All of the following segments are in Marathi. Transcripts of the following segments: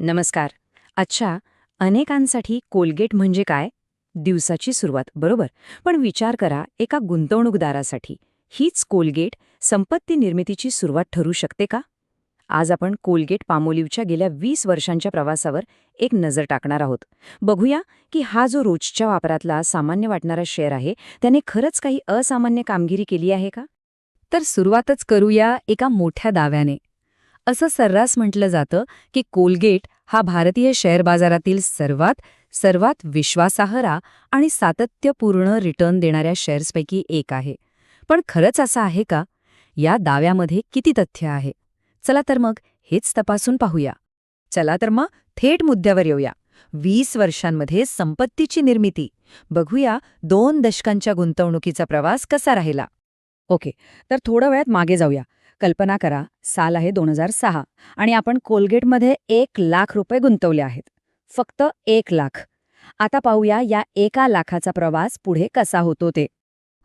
नमस्कार. अच्छा, अनेकांसाठी कोलगेट म्हणजे काय? दिवसाची सुरुवात, बरोबर. पण विचार करा, एका गुंतवणूकदारासाठी हीच कोलगेट संपत्ती निर्मितीची सुरुवात ठरू शकते का? आज आपण कोलगेट पामोलिव्हच्या गेल्या 20 वर्षांच्या प्रवासावर एक नजर टाकणार आहोत. बघूया की हा जो रोजच्या वापरातला सामान्य वाटणारा शेअर आहे, त्याने खरंच काही असामान्य कामगिरी केली आहे का? तर सुरुवातच करूया एका मोठ्या दाव्याने. असं सर्रास म्हटलं जातं की कोलगेट हा भारतीय शेअर बाजारातील सर्वात सर्वात विश्वासार्ह आणि सातत्यपूर्ण रिटर्न देणाऱ्या शेअर्सपैकी एक आहे. पण खरंच असं आहे का? या दाव्यामध्ये किती तथ्य आहे? चला तर मग हेच तपासून पाहूया. चला तर मग थेट मुद्द्यावर येऊया. 20 वर्षांमध्ये संपत्तीची निर्मिती. बघूया 2 दशकांच्या गुंतवणुकीचा प्रवास कसा राहिला. ओके, तर थोड्या वेळात मागे जाऊया. कल्पना करा, साल आहे 2006 आणि आपण कोलगेटमध्ये 1 लाख रुपये गुंतवले आहेत. फक्त 1 लाख. आता पाहूया या 1 लाखाचा प्रवास पुढे कसा होतो ते.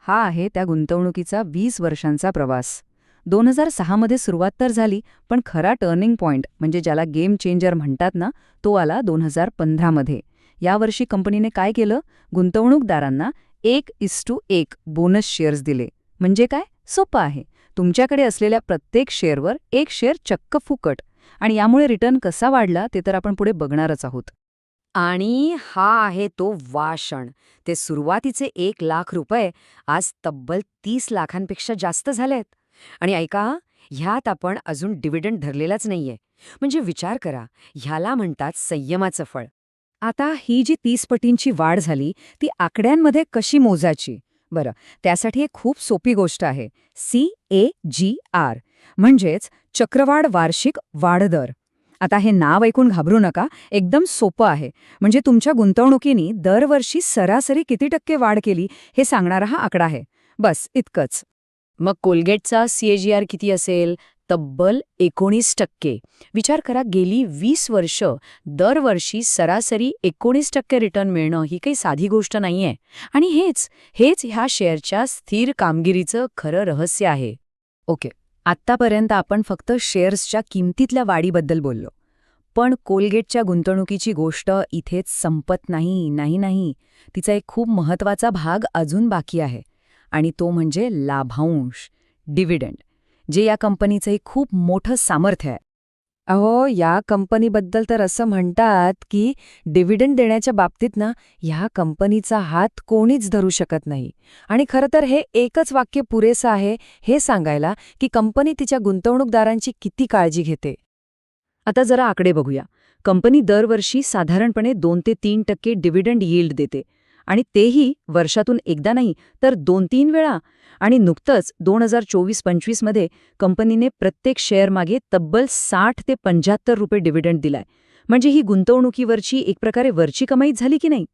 हा आहे त्या गुंतवणुकीचा 20 वर्षांचा प्रवास. 2006 मध्ये सुरुवात तर झाली, पण खरा टर्निंग पॉइंट म्हणजे ज्याला गेम चेंजर म्हणतात ना, तो आला 2015 मध्ये. यावर्षी कंपनीने काय केलं? गुंतवणूकदारांना 1:1 बोनस शेअर्स दिले. म्हणजे काय? सोपं आहे. तुमच्याकडे असलेल्या प्रत्येक शेअरवर एक शेअर चक्क फुकट. आणि यामुळे रिटर्न कसा वाढला ते तर आपण पुढे बघणारच आहोत. आणि हा आहे तो क्षण. ते सुरुवातीचे 1 लाख रुपये आज तब्बल 30 लाखांपेक्षा जास्त झालेत. आणि ऐका, ह्यात आपण अजून डिव्हिडंड धरलेलाच नाहीये. म्हणजे विचार करा, ह्याला म्हणतात संयमाचं फळ. आता ही जी 30 पटींची वाढ झाली, ती आकड्यांमध्ये कशी मोजायची? बरं, त्यासाठी एक खूप सोपी गोष्ट आहे. CAGR म्हणजेच चक्रवाढ वार्षिक वाढदर. आता हे नाव ऐकून घाबरू नका, एकदम सोपं आहे. म्हणजे तुमच्या गुंतवणुकीनी दरवर्षी सरासरी किती टक्के वाढ केली हे सांगणारा हा आकडा आहे. बस इतकंच. मग कोलगेटचा CAGR किती असेल? तब्बल 19%. विचार करा, गेली 20 वर्ष दरवर्षी सरासरी 19% रिटर्न मिळणं ही काही साधी गोष्ट नाहीये. आणि हेच हेच ह्या शेअरच्या स्थिर कामगिरीचं खरं रहस्य आहे. ओके, आत्तापर्यंत आपण फक्त शेअर्सच्या किमतीतल्या वाढीबद्दल बोललो. पण कोलगेटच्या गुंतवणुकीची गोष्ट इथेच संपत नाही. नाही. तिचा एक खूप महत्त्वाचा भाग अजून बाकी आहे. आणि तो म्हणजे लाभांश, डिव्हिडंड, जे या कंपनीचं एक खूप मोठं सामर्थ्य आहे. अहो, या कंपनीबद्दल तर असं म्हणतात की डिव्हिडंड देण्याच्या बाबतीत ना, ह्या कंपनीचा हात कोणीच धरू शकत नाही. आणि खरं तर हे एकच वाक्य पुरेसं आहे हे सांगायला की कंपनी तिच्या गुंतवणूकदारांची किती काळजी घेते. आता जरा आकडे बघूया. कंपनी दरवर्षी साधारणपणे 2 ते 3% डिव्हिडंड यील्ड देते. आणि तेही वर्षातून एकदा नाही, तर 2-3 वेळा. आणि नुकतंच 2024-25 मध्ये कंपनीने प्रत्येक शेअरमागे तब्बल 60 ते 75 रुपये डिव्हिडंड दिलाय. म्हणजे ही गुंतवणुकीवरची एक प्रकारे वरची कमाईच झाली की नाही?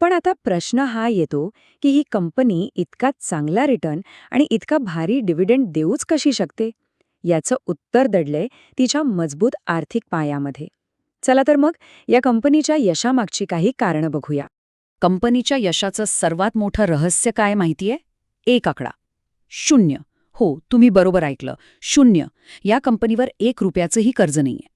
पण आता प्रश्न हा येतो की ही कंपनी इतका चांगला रिटर्न आणि इतका भारी डिव्हिडंड देऊच कशी शकते? याचं उत्तर दडलंय तिच्या मजबूत आर्थिक पायामध्ये. चला तर मग या कंपनीच्या यशामागची काही कारणं बघूया. कंपनीच्या यशाचं सर्वात मोठं रहस्य काय माहितीये? एक आकडा. 0. हो, तुम्ही बरोबर ऐकलं. 0. या कंपनीवर 1 रुपयाचंही कर्ज नाहीये.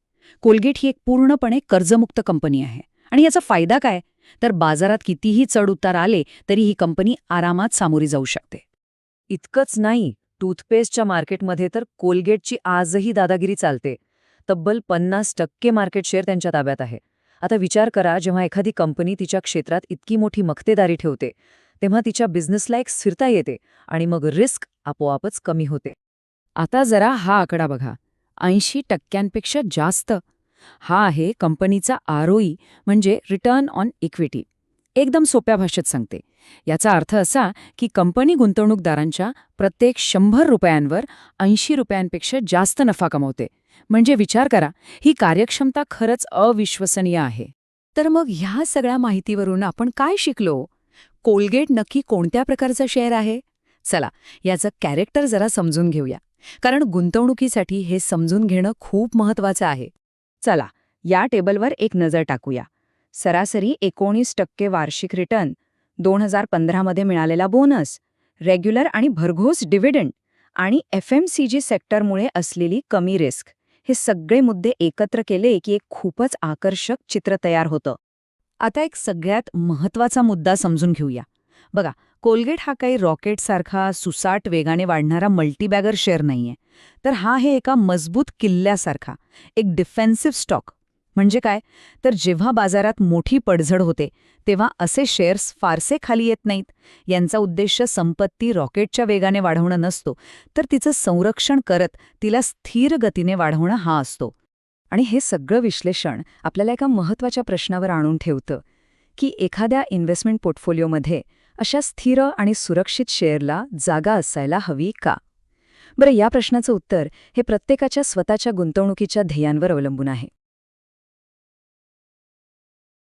कोलगेट ही एक पूर्णपणे कर्जमुक्त कंपनी आहे. आणि याचा फायदा काय? तर बाजारात कितीही चढ-उतार आले तरी ही कंपनी आरामात सामोरी जाऊ शकते. इतकंच नाही, टूथपेस्टच्या मार्केटमध्ये तर कोलगेटची आजही दादागिरी चालते. तब्बल 50% मार्केट शेअर त्यांच्या ताब्यात आहे. आता विचार करा, जेव्हा एखादी कंपनी तिच्या क्षेत्रात इतकी मोठी मक्तेदारी ठेवते, तेव्हा तिच्या बिझनेसला एक स्थिरता येते आणि मग रिस्क आपोआपच कमी होते. आता जरा हा आकडा बघा. 80% जास्त. हा आहे कंपनीचा ROE म्हणजे रिटर्न ऑन इक्विटी. एकदम सोप्या भाषेत सांगते. याचा अर्थ असा की कंपनी गुंतवणूकदारांच्या प्रत्येक 100 रुपयांवर 80 रुपयांपेक्षा जास्त नफा कमवते. म्हणजे विचार करा, ही कार्यक्षमता खरंच अविश्वसनीय आहे. तर मग ह्या सगळ्या माहितीवरून आपण काय शिकलो? कोलगेट नक्की कोणत्या प्रकारचा शेअर आहे? चला, याचं कॅरेक्टर जरा समजून घेऊया. कारण गुंतवणुकीसाठी हे समजून घेणं खूप महत्त्वाचं आहे. चला, या टेबलवर एक नजर टाकूया. सरासरी 19% वार्षिक रिटर्न, 2015 मध्ये मिळालेला बोनस, रेग्युलर आणि भरघोस डिव्हिडंड आणि FMCG सेक्टरमुळे असलेली कमी रिस्क. हे सगळे मुद्दे एकत्र केले की एक खूपच आकर्षक चित्र तयार होतं. आता एक सगळ्यात महत्त्वाचा मुद्दा समजून घेऊया. बघा, कोलगेट हा काही रॉकेटसारखा सुसाट वेगाने वाढणारा मल्टीबॅगर शेअर नाहीये. तर हा आहे एका मजबूत किल्ल्यासारखा, एक डिफेन्सिव्ह स्टॉक. म्हणजे काय? तर जेव्हा बाजारात मोठी पडझड होते तेव्हा असे शेअर्स फारसे खाली येत नाहीत. यांचा उद्देश संपत्ती रॉकेटच्या वेगाने वाढवणं नसतो, तर तिचं संरक्षण करत तिला स्थिर गतीने वाढवणं हा असतो. आणि हे सगळं विश्लेषण आपल्याला एका महत्त्वाच्या प्रश्नावर आणून ठेवतं की एखाद्या इन्व्हेस्टमेंट पोर्टफोलिओमध्ये अशा स्थिर आणि सुरक्षित शेअरला जागा असायला हवी का? बरं, या प्रश्नाचं उत्तर हे प्रत्येकाच्या स्वतःच्या गुंतवणुकीच्या ध्येयांवर अवलंबून आहे.